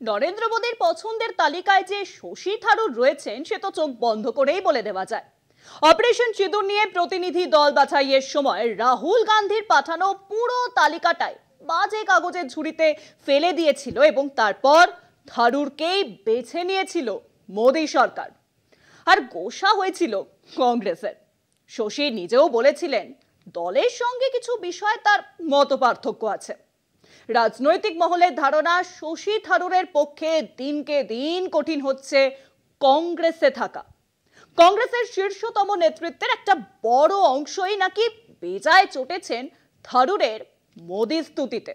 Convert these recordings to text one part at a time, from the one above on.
নরেন্দ্র মোদীর পছন্দের তালিকায় যে শশী থারুর রয়েছেন সে তো চোখ বন্ধ করেই বলে দেওয়া যায়। অপারেশন সিঁদুর নিয়ে প্রতিনিধি দল বাছাইয়ের সময় রাহুল গান্ধীর পাঠানো পুরো তালিকাটাই বাজে কাগজের ঝুড়িতে ফেলে দিয়েছিল এবং তারপর থারুরকেই বেছে নিয়েছিল মোদী সরকার। আর গোসা হয়েছিল কংগ্রেসের। শশী নিজেও বলেছিলেন দলের সঙ্গে কিছু বিষয় তার মতপার্থক্য আছে। রাজনৈতিক মহলের ধারণা শশী থারুরের পক্ষে দিনকে দিন কঠিন হচ্ছে কংগ্রেসে থাকা। কংগ্রেসের শীর্ষতম নেতৃত্বের একটা বড় অংশই নাকি বেজায় চটেছেন থারুরের মোদী স্তুতিতে।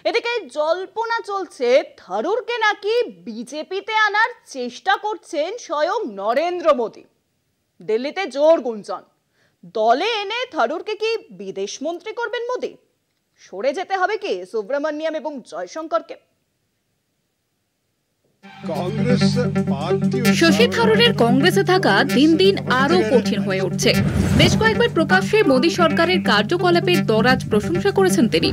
এদিকে জল্পনা চলছে থারুরকে নাকি বিজেপিতে আনার চেষ্টা করছেন স্বয়ং নরেন্দ্র মোদী। দিল্লিতে জোর গুঞ্জন, দলে এনে থারুরকে কি বিদেশ মন্ত্রী করবেন মোদী? সরে যেতে হবে কি সুব্রমণ্যম এবং জয়শঙ্করকে? শশী থারুরের কংগ্রেসে থাকা দিন দিন আরো কঠিন হয়ে উঠছে। বেশ কয়েকবার প্রকাশ্যে মোদী সরকারের কার্যকলাপের দরাজ প্রশংসা করেছেন তিনি।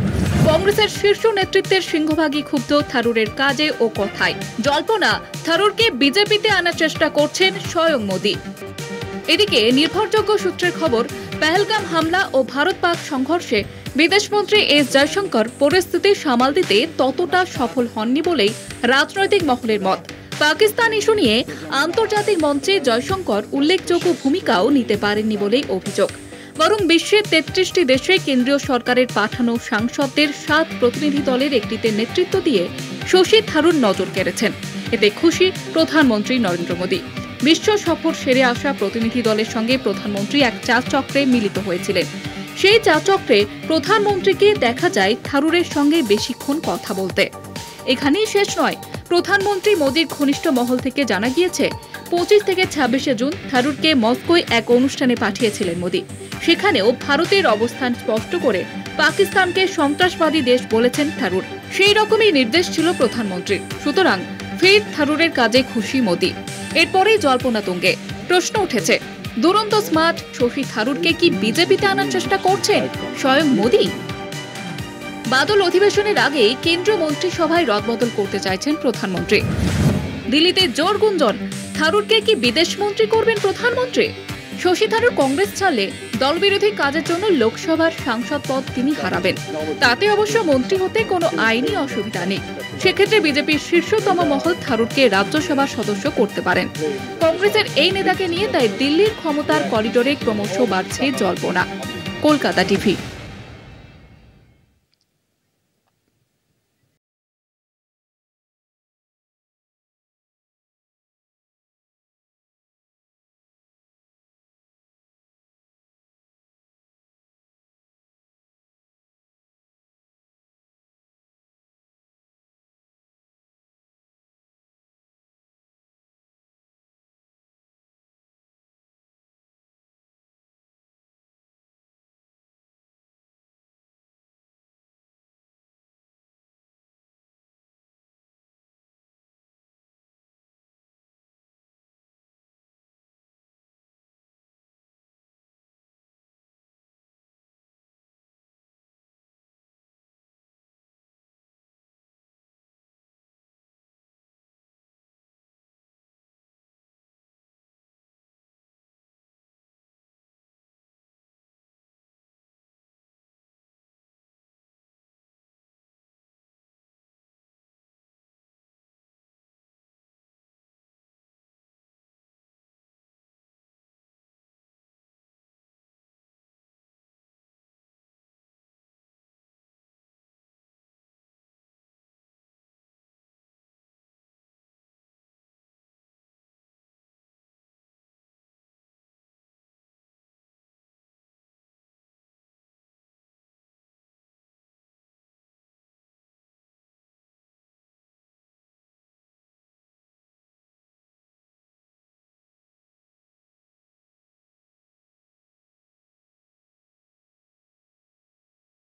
কংগ্রেসের শীর্ষ নেতৃত্বের সিংহভাগই ক্ষুব্ধ থারুরের কাজে ও কথায়। জল্পনা, থারুরকে বিজেপিতে আনার চেষ্টা করছেন স্বয়ং মোদী। এদিকে নির্ভরযোগ্য সূত্রের খবর, পেহেলগাম হামলা ও ভারত পাক সংঘর্ষে বিদেশমন্ত্রী এস জয়শঙ্কর পরিস্থিতি সামাল দিতে ততটা সফল হননি বলেই রাজনৈতিক মহলের মত। পাকিস্তান ইস্যু নিয়ে আন্তর্জাতিক মঞ্চে জয়শঙ্কর উল্লেখযোগ্য ভূমিকাও নিতে পারেননি বলেই অভিযোগ। বরং বিশ্বের ৩৩টি দেশে কেন্দ্রীয় সরকারের পাঠানো সাংসদদের ৭ প্রতিনিধি দলের একটিতে নেতৃত্ব দিয়ে শশী থারুর নজর কেড়েছেন। এতে খুশি প্রধানমন্ত্রী নরেন্দ্র মোদী। বিশ্ব সফর সেরে আসা প্রতিনিধি দলের সঙ্গে প্রধানমন্ত্রী এক চা চক্রে মিলিত হয়েছিলেন। সেই চা চক্রে প্রধানমন্ত্রীকে দেখা যায় থারুরের সঙ্গে বেশিক্ষণ কথা বলতে। এখানেই শেষ নয়, প্রধানমন্ত্রী মোদীর ঘনিষ্ঠ মহল থেকে জানা গিয়েছে ২৫ থেকে ২৬শে জুন থারুরকে মস্কোয় এক অনুষ্ঠানে পাঠিয়েছিলেন মোদী। সেখানেও ভারতের অবস্থান স্পষ্ট করে পাকিস্তানকে সন্ত্রাসবাদী দেশ বলেছেন থারুর। সেই রকমই নির্দেশ ছিল প্রধানমন্ত্রীর। সুতরাং ফের থারুরের কাজে খুশি মোদী। এরপরেই জল্পনা তুঙ্গে। প্রশ্ন উঠেছে, দুরন্ত স্মার্ট শশী থারুরকে কি বিজেপিতে আনার চেষ্টা করছেন স্বয়ং মোদী? বাদল অধিবেশনের আগে কেন্দ্রীয় মন্ত্রিসভায় রদবদল করতে চাইছেন প্রধানমন্ত্রী। দিল্লিতে জোর গুঞ্জন, থারুরকে কি বিদেশ মন্ত্রী করবেন প্রধানমন্ত্রী? শশী থারুর কংগ্রেস ছাড়লে দলবিরোধী কাজের জন্য লোকসভার সাংসদ পদ তিনি হারাবেন। তাতে অবশ্য মন্ত্রী হতে কোনো আইনি অসুবিধা নেই। সেক্ষেত্রে বিজেপির শীর্ষতম মহল থারুরকে রাজ্যসভার সদস্য করতে পারেন। কংগ্রেসের এই নেতাকে নিয়ে তাই দিল্লির ক্ষমতার করিডোরে ক্রমশ বাড়ছে জল্পনা। কলকাতা টিভি।